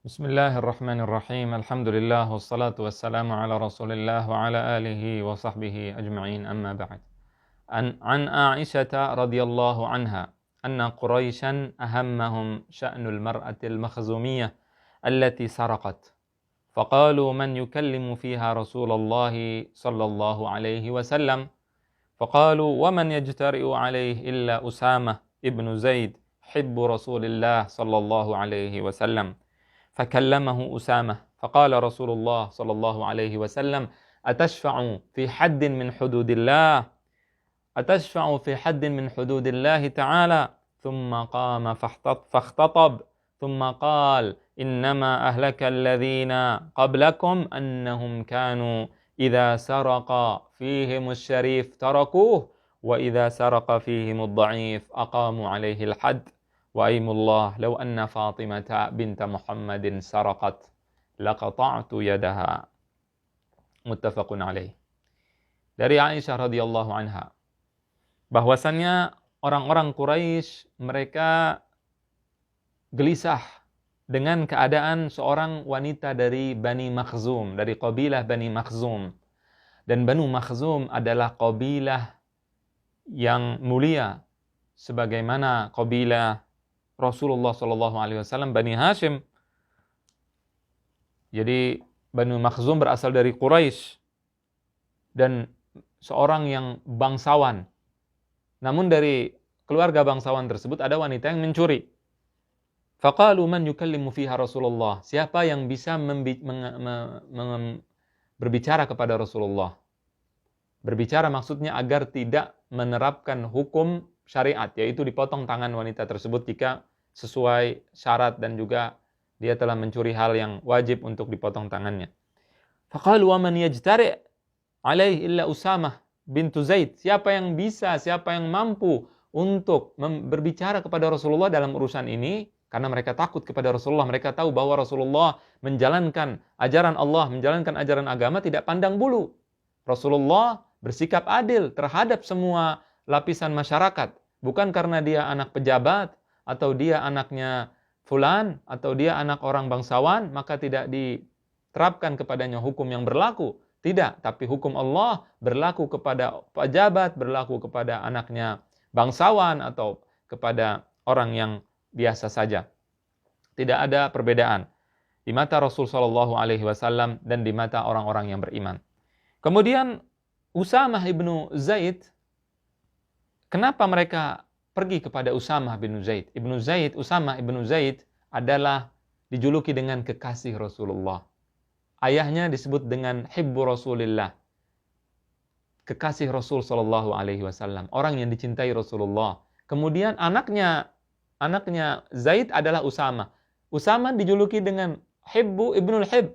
Bismillahirrahmanirrahim. Alhamdulillah wassalatu wassalamu ala Rasulillah wa ala alihi wa sahbihi ajma'in. Amma ba'd. An Aisyah radhiyallahu anha anna Quraisyan ahammahum sya'nul mar'atil makhzumiyah allati saraqat. فقالوا من يكلم فيها رسول الله صلى الله عليه وسلم فقالوا ومن يجترئ عليه إلا أسامة ابن زيد حب رسول الله صلى الله عليه وسلم فكلمه أسامة فقال رسول الله صلى الله عليه وسلم أتشفع في حد من حدود الله أتشفع في حد من حدود الله تعالى ثم قام فاختطب ثم قال إنما أهلك الذين قبلكم أنهم كانوا إذا سرق فيهم الشريف تركوه وإذا سرق فيهم الضعيف أقاموا عليه الحد وأيم الله لو أن فاطمة بنت محمد سرقت لقطعت يدها متفق عليه. Dari Aisyah radhiyallahu anha bahwasannya orang-orang Quraisy mereka gelisah dengan keadaan seorang wanita dari Bani Makhzum, dari kabilah Bani Makhzum. Dan Banu Makhzum adalah kabilah yang mulia sebagaimana kabilah Rasulullah SAW, Bani Hashim. Jadi Banu Makhzum berasal dari Quraisy dan seorang yang bangsawan. Namun dari keluarga bangsawan tersebut ada wanita yang mencuri. Faqalu man yukallimu fiha Rasulullah. Siapa yang bisa berbicara kepada Rasulullah? Berbicara maksudnya agar tidak menerapkan hukum syariat, yaitu dipotong tangan wanita tersebut jika sesuai syarat dan juga dia telah mencuri hal yang wajib untuk dipotong tangannya. Faqalu wa man yajtari' alaihi illa Usamah bintu Zaid. Siapa yang bisa, siapa yang mampu untuk berbicara kepada Rasulullah dalam urusan ini? Karena mereka takut kepada Rasulullah. Mereka tahu bahwa Rasulullah menjalankan ajaran Allah, menjalankan ajaran agama tidak pandang bulu. Rasulullah bersikap adil terhadap semua lapisan masyarakat. Bukan karena dia anak pejabat, atau dia anaknya fulan, atau dia anak orang bangsawan, maka tidak diterapkan kepadanya hukum yang berlaku. Tidak, tapi hukum Allah berlaku kepada pejabat, berlaku kepada anaknya bangsawan, atau kepada orang yang biasa saja. Tidak ada perbedaan di mata Rasul SAW dan di mata orang-orang yang beriman. Kemudian Usamah ibnu Zaid, kenapa mereka pergi kepada Usamah bin Zaid? Usamah ibnu Zaid adalah dijuluki dengan kekasih Rasulullah. Ayahnya disebut dengan Hibbu Rasulillah, kekasih Rasul SAW, orang yang dicintai Rasulullah. Kemudian anaknya Zaid adalah Usamah. Usamah dijuluki dengan Hibbu ibnul Hib,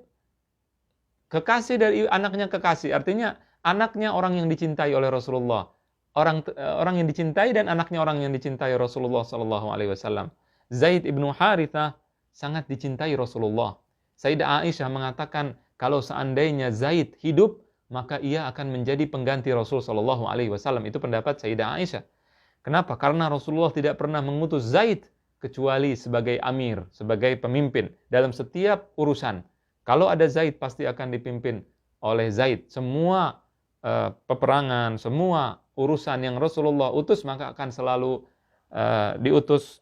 kekasih dari anaknya kekasih. Artinya anaknya orang yang dicintai oleh Rasulullah. Orang yang dicintai dan anaknya orang yang dicintai Rasulullah SAW. Zaid ibnu Harithah sangat dicintai Rasulullah. Sayyidah Aisyah mengatakan kalau seandainya Zaid hidup, maka ia akan menjadi pengganti Rasul SAW. Itu pendapat Sayyidah Aisyah. Kenapa? Karena Rasulullah tidak pernah mengutus Zaid kecuali sebagai amir, sebagai pemimpin dalam setiap urusan. Kalau ada Zaid, pasti akan dipimpin oleh Zaid. Semua peperangan, semua urusan yang Rasulullah utus, maka akan selalu diutus.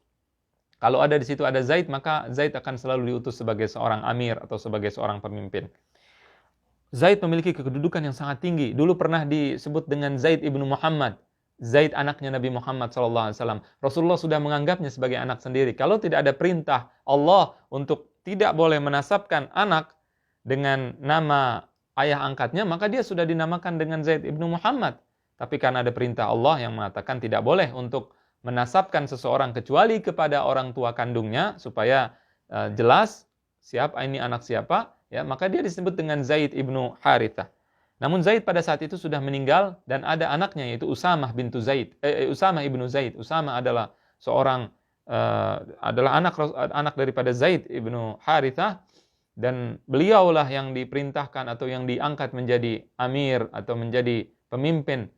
Kalau ada di situ ada Zaid, maka Zaid akan selalu diutus sebagai seorang amir atau sebagai seorang pemimpin. Zaid memiliki kedudukan yang sangat tinggi. Dulu pernah disebut dengan Zaid ibnu Muhammad. Zaid anaknya Nabi Muhammad SAW. Rasulullah sudah menganggapnya sebagai anak sendiri. Kalau tidak ada perintah Allah untuk tidak boleh menasabkan anak dengan nama ayah angkatnya, maka dia sudah dinamakan dengan Zaid ibnu Muhammad. Tapi karena ada perintah Allah yang mengatakan tidak boleh untuk menasabkan seseorang kecuali kepada orang tua kandungnya, supaya jelas siapa ini anak siapa, ya, maka dia disebut dengan Zaid ibnu Harithah. Namun Zaid pada saat itu sudah meninggal dan ada anaknya yaitu Usamah ibnu Zaid. Usamah adalah seorang adalah anak daripada Zaid ibnu Harithah, dan beliaulah yang diperintahkan atau yang diangkat menjadi amir atau menjadi pemimpin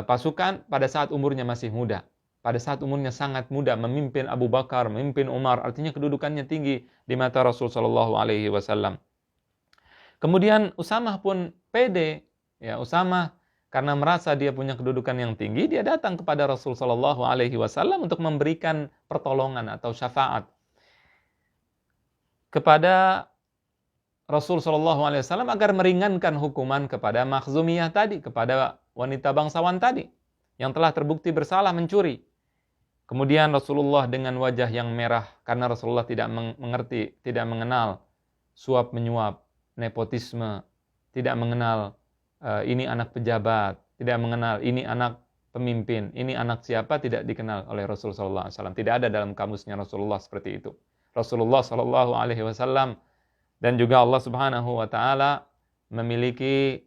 pasukan pada saat umurnya masih muda. pada saat umurnya sangat muda memimpin Abu Bakar, memimpin Umar, artinya kedudukannya tinggi di mata Rasul sallallahu alaihi wasallam. Kemudian Usamah pun pede, ya Usamah karena merasa dia punya kedudukan yang tinggi, dia datang kepada Rasul sallallahu alaihi wasallam untuk memberikan pertolongan atau syafaat kepada Rasul sallallahu alaihi wasallam agar meringankan hukuman kepada Makhzumiyah tadi, kepada wanita bangsawan tadi yang telah terbukti bersalah mencuri. Kemudian Rasulullah dengan wajah yang merah karena Rasulullah tidak mengerti, tidak mengenal suap menyuap, nepotisme, tidak mengenal ini anak pejabat, tidak mengenal ini anak pemimpin, ini anak siapa, tidak dikenal oleh Rasul sallallahu alaihi wasallam. Tidak ada dalam kamusnya Rasulullah seperti itu. Rasulullah sallallahu alaihi wasallam dan juga Allah Subhanahu wa taala memiliki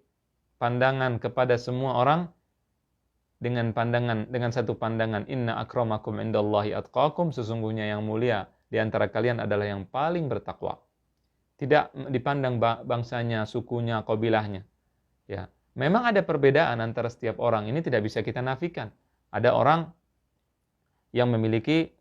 pandangan kepada semua orang dengan satu pandangan, inna akramakum indallahi atqakum, sesungguhnya yang mulia di antara kalian adalah yang paling bertakwa. Tidak dipandang bangsanya, sukunya, kabilahnya. Ya, memang ada perbedaan antara setiap orang, ini tidak bisa kita nafikan. Ada orang yang memiliki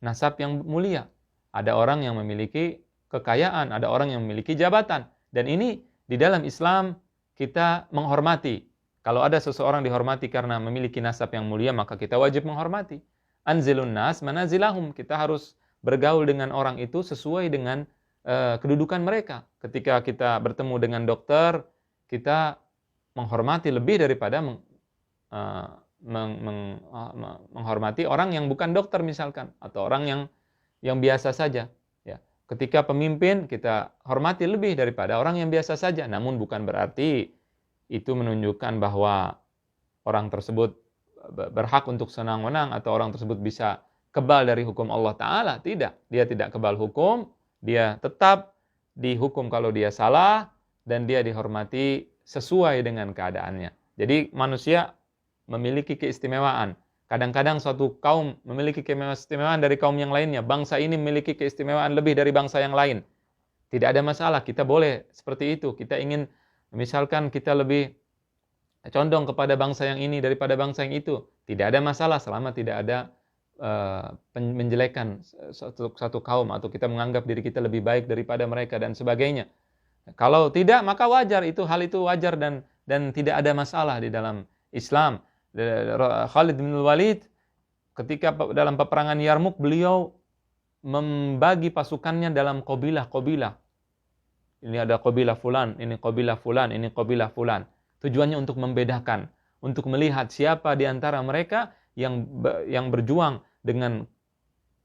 nasab yang mulia, ada orang yang memiliki kekayaan, ada orang yang memiliki jabatan, dan ini di dalam Islam kita menghormati. Kalau ada seseorang dihormati karena memiliki nasab yang mulia, maka kita wajib menghormati. Anzilun nas manazilahum. Kita harus bergaul dengan orang itu sesuai dengan kedudukan mereka. Ketika kita bertemu dengan dokter, kita menghormati lebih daripada menghormati orang yang bukan dokter misalkan, atau orang yang biasa saja. Ya. Ketika pemimpin, kita hormati lebih daripada orang yang biasa saja. Namun bukan berarti itu menunjukkan bahwa orang tersebut berhak untuk senang-wenang atau orang tersebut bisa kebal dari hukum Allah Ta'ala. Tidak, dia tidak kebal hukum, dia tetap dihukum kalau dia salah, dan dia dihormati sesuai dengan keadaannya. Jadi manusia memiliki keistimewaan. Kadang-kadang suatu kaum memiliki keistimewaan dari kaum yang lainnya. Bangsa ini memiliki keistimewaan lebih dari bangsa yang lain. Tidak ada masalah, kita boleh seperti itu. Kita ingin, misalkan kita lebih condong kepada bangsa yang ini daripada bangsa yang itu. Tidak ada masalah selama tidak ada menjelekan satu kaum, atau kita menganggap diri kita lebih baik daripada mereka dan sebagainya. Kalau tidak, maka wajar, hal itu wajar dan tidak ada masalah di dalam Islam. Khalid bin Walid ketika dalam peperangan Yarmuk, beliau membagi pasukannya dalam kabilah-kabilah. Ini ada kabilah fulan, ini kabilah fulan, ini kabilah fulan. Tujuannya untuk membedakan, untuk melihat siapa di antara mereka yang berjuang dengan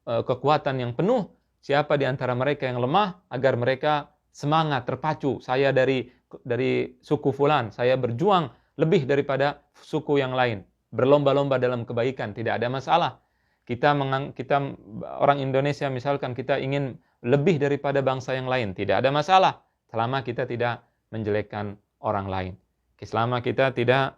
kekuatan yang penuh, siapa di antara mereka yang lemah, agar mereka semangat, terpacu. Saya dari suku fulan, saya berjuang lebih daripada suku yang lain. Berlomba-lomba dalam kebaikan, tidak ada masalah. Kita orang Indonesia misalkan, kita ingin lebih daripada bangsa yang lain, tidak ada masalah selama kita tidak menjelekkan orang lain. Selama kita tidak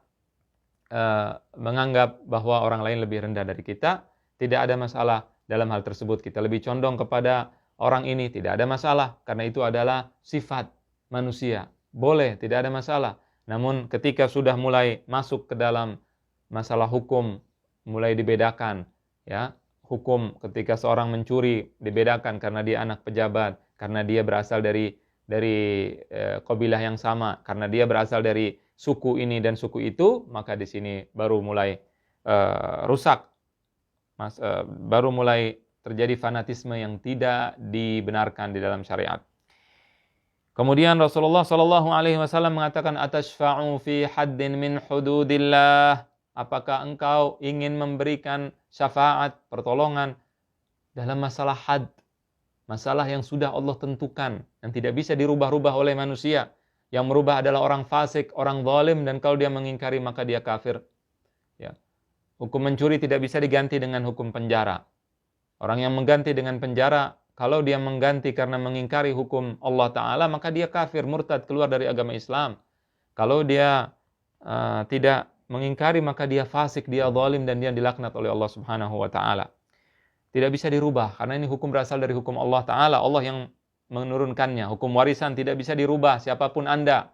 menganggap bahwa orang lain lebih rendah dari kita, tidak ada masalah dalam hal tersebut. Kita lebih condong kepada orang ini, tidak ada masalah, karena itu adalah sifat manusia. Boleh, tidak ada masalah. Namun ketika sudah mulai masuk ke dalam masalah hukum, mulai dibedakan, ya, hukum ketika seorang mencuri dibedakan karena dia anak pejabat, karena dia berasal dari kabilah yang sama, karena dia berasal dari suku ini dan suku itu, maka di sini baru mulai rusak, baru mulai terjadi fanatisme yang tidak dibenarkan di dalam syariat. Kemudian Rasulullah Shallallahu Alaihi Wasallam mengatakan, atashfa'u fi haddin min hududillah. Apakah engkau ingin memberikan syafaat, pertolongan dalam masalah had, masalah yang sudah Allah tentukan, yang tidak bisa dirubah-rubah oleh manusia. Yang merubah adalah orang fasik, orang zalim, dan kalau dia mengingkari maka dia kafir. Ya. Hukum mencuri tidak bisa diganti dengan hukum penjara. Orang yang mengganti dengan penjara, kalau dia mengganti karena mengingkari hukum Allah Ta'ala, maka dia kafir, murtad, keluar dari agama Islam. Kalau dia tidak mengingkari, maka dia fasik, dia zalim, dan dia dilaknat oleh Allah Subhanahu wa Ta'ala. Tidak bisa dirubah, karena ini hukum berasal dari hukum Allah Ta'ala. Allah yang menurunkannya. Hukum warisan tidak bisa dirubah, siapapun Anda.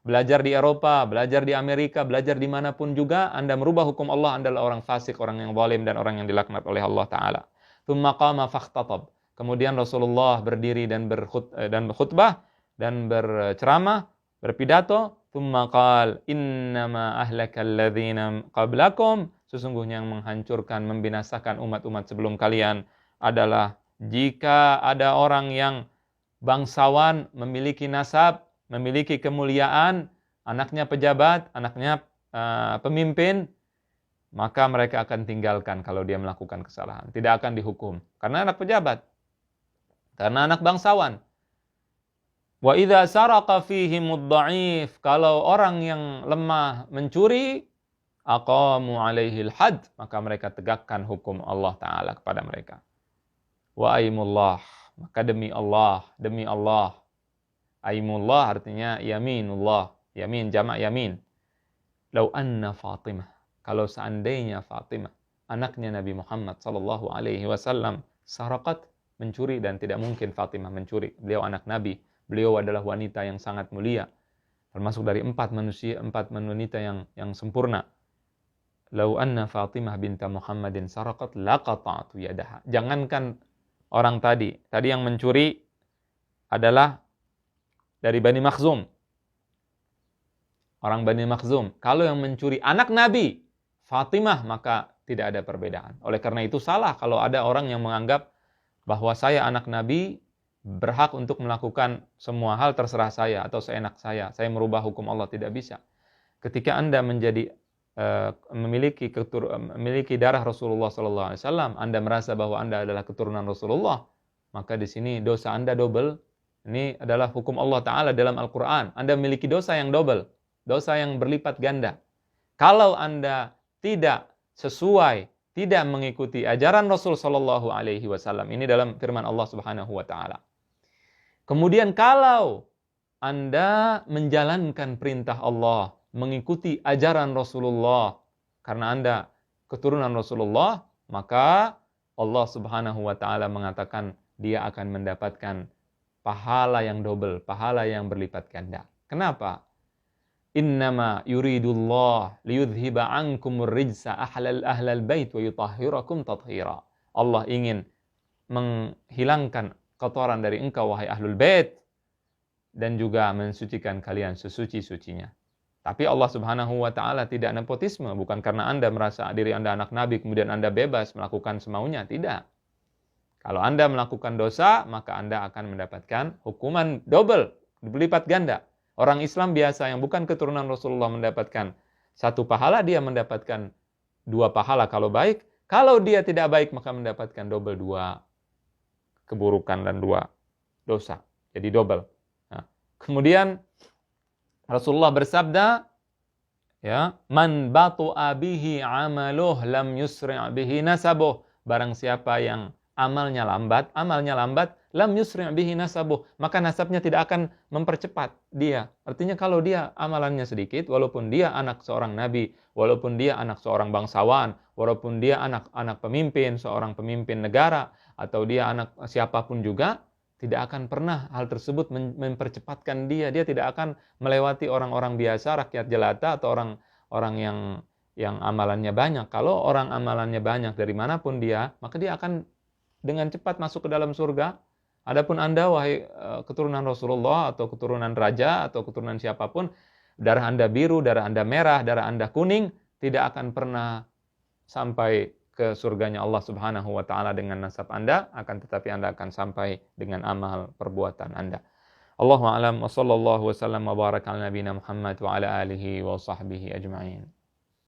belajar di Eropa, belajar di Amerika, belajar dimanapun juga, Anda merubah hukum Allah, Anda adalah orang fasik, orang yang zalim, dan orang yang dilaknat oleh Allah Ta'ala. Tsumma qama fakhtatab. Kemudian Rasulullah berdiri dan berkhutbah dan berceramah, berpidato. Tsumma qal, innama ahlakal ladzina qablakum. Sesungguhnya yang menghancurkan, membinasakan umat-umat sebelum kalian adalah jika ada orang yang bangsawan, memiliki nasab, memiliki kemuliaan, anaknya pejabat, anaknya pemimpin, maka mereka akan tinggalkan kalau dia melakukan kesalahan. Tidak akan dihukum. Karena anak pejabat. Karena anak bangsawan. Wa idza saraqa fihimud dha'if, kalau orang yang lemah mencuri, aqamu alaihil had, maka mereka tegakkan hukum Allah Ta'ala kepada mereka. Wa aimullah, maka demi Allah. Aimullah artinya yaminullah. Yamin, jamak yamin. Lau anna Fatimah. Kalau seandainya Fatimah, anaknya Nabi Muhammad sallallahu alaihi wasallam, saraqat, mencuri, dan tidak mungkin Fatimah mencuri. Beliau anak Nabi. Beliau adalah wanita yang sangat mulia. Termasuk dari empat wanita yang sempurna. Lau anna Fatimah binta Muhammadin saraqat, laqata'tu yadaha. Jangankan orang tadi yang mencuri adalah dari Bani Makhzum. Orang Bani Makhzum. Kalau yang mencuri anak Nabi, Fatimah, maka tidak ada perbedaan. Oleh karena itu salah kalau ada orang yang menganggap bahwa saya anak Nabi, berhak untuk melakukan semua hal terserah saya atau seenak saya. Saya merubah hukum Allah, tidak bisa. Ketika Anda memiliki darah Rasulullah SAW, Anda merasa bahwa Anda adalah keturunan Rasulullah, maka di sini dosa Anda double. Ini adalah hukum Allah Ta'ala dalam Al-Quran. Anda memiliki dosa yang double, dosa yang berlipat ganda. Kalau Anda tidak sesuai, tidak mengikuti ajaran Rasul Sallallahu Alaihi Wasallam, ini dalam firman Allah Subhanahu Wa Ta'ala. Kemudian kalau Anda menjalankan perintah Allah, mengikuti ajaran Rasulullah, karena Anda keturunan Rasulullah, maka Allah Subhanahu Wa Ta'ala mengatakan dia akan mendapatkan pahala yang double, pahala yang berlipat ganda. Kenapa? Innama yuridullah liyudhiba ankumur rijsa ahlal bait wa yutahhirakum tathira. Allah ingin menghilangkan kotoran dari engkau wahai ahlul bait dan juga mensucikan kalian sesuci-sucinya. Tapi Allah Subhanahu wa Ta'ala tidak nepotisme, bukan karena Anda merasa diri Anda anak Nabi kemudian Anda bebas melakukan semaunya, tidak. Kalau Anda melakukan dosa, maka Anda akan mendapatkan hukuman double, berlipat ganda. Orang Islam biasa yang bukan keturunan Rasulullah mendapatkan satu pahala, dia mendapatkan dua pahala kalau baik. Kalau dia tidak baik, maka mendapatkan double, dua keburukan dan dua dosa. Jadi double. Nah, kemudian Rasulullah bersabda, ya, man batu'a bihi amaluh lam yusri' bihi nasabuh. Barang siapa yang amalnya lambat, lam yusri' bihi nasabuh, maka nasabnya tidak akan mempercepat dia. Artinya kalau dia amalannya sedikit, walaupun dia anak seorang nabi, walaupun dia anak seorang bangsawan, walaupun dia anak pemimpin, seorang pemimpin negara, atau dia anak siapapun juga, tidak akan pernah hal tersebut mempercepatkan dia. Dia tidak akan melewati orang-orang biasa, rakyat jelata, atau orang yang amalannya banyak. Kalau orang amalannya banyak dari manapun dia, maka dia akan dengan cepat masuk ke dalam surga. Adapun Anda, wahai keturunan Rasulullah, atau keturunan raja, atau keturunan siapapun, darah Anda biru, darah Anda merah, darah Anda kuning, tidak akan pernah sampai ke surganya Allah Subhanahu wa Ta'ala dengan nasab Anda, akan tetapi Anda akan sampai dengan amal perbuatan Anda. Allahu a'lam wa sallallahu wa sallam wa baraka ala nabiyina Muhammad wa ala alihi wa sahbihi ajma'in.